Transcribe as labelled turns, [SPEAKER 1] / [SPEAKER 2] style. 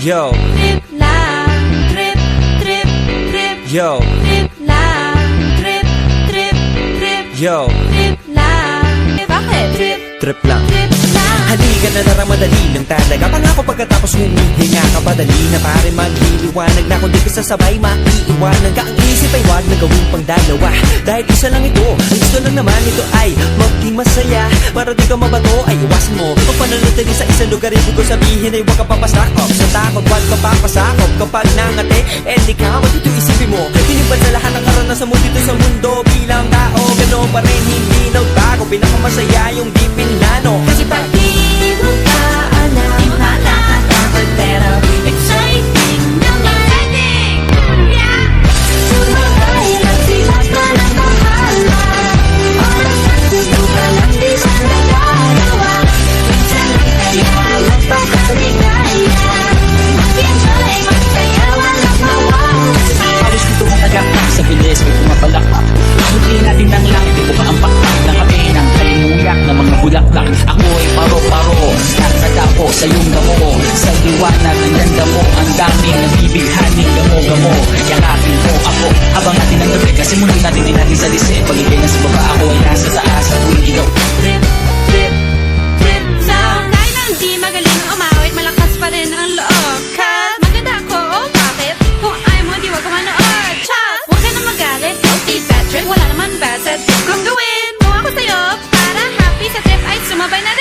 [SPEAKER 1] Yo,
[SPEAKER 2] Trip lang, trip, trip, trip.
[SPEAKER 1] yo,
[SPEAKER 2] Trip lang, trip, trip, trip.
[SPEAKER 1] yo,
[SPEAKER 2] Trip lang. Bakit? Trip,
[SPEAKER 1] trip lang.
[SPEAKER 2] trip lang.
[SPEAKER 1] Halika na naramadali ng talaga. Pangako pagkatapos humihinga ka pa, dali na pare magliliwanag na. Kung di ka sasabay, maiiwanan ka. Ang isip ay wag na gawin pang dalawa, dahil isa lang ito. Ang gusto lang naman ito ay maging masaya. Para di ka mabato ay iwasan mo kung pananatili sa isang lugar. Ibig ko sabihin ay huwag ka papasakop sa takot, wag ka papasakop. Kapag nangate, di ka dito isipin mo. Tinipan sa lahat ng karanasan mo dito sa mundo. Bilang tao, gano'n pa rin hindi nagbago. Pinakamasaya yung di pinlano.
[SPEAKER 2] Kasi pag di mo ka alam, di mo nakakatakot pero exciting naman. Exciting! Yeah! Sumabay lang sila ka ng bahala. Oras na gusto ka lang di sa nagagawa. Minsan lang kaya magpapakaligaya. Mag-enjoy, magsaya, walang mawawala.
[SPEAKER 3] Alis dito ang agakak sa bilis, may pumapalakpak. Buti natin ng langit, ito pa ang pakpak ng kape ng kalimuyak na mga bulaklak. Ako ay paro-paro, nakadapo sa iyong damo. Sa liwanag ng ganda mo, ang daming nabibighaning gamo-gamo. Yakapin mo ako, habang natin ang gabi, kasi mundo natin din natin sa lise. Pag-ibig na sa baba, ako ay nasa taas at tuwing ikaw.
[SPEAKER 2] Trip, trip, trip lang. Kahit na hindi magaling umawit, malakas pa rin ang loob. Cause maganda ako, oh bakit? Kung ayaw mo, di wag ka manood. Chas! Huwag ka na magalit, don't be bad trip. Wala naman bad sa trip kong gawin. Kung ako sa'yo, para happy sa trip ay sumabay na rin.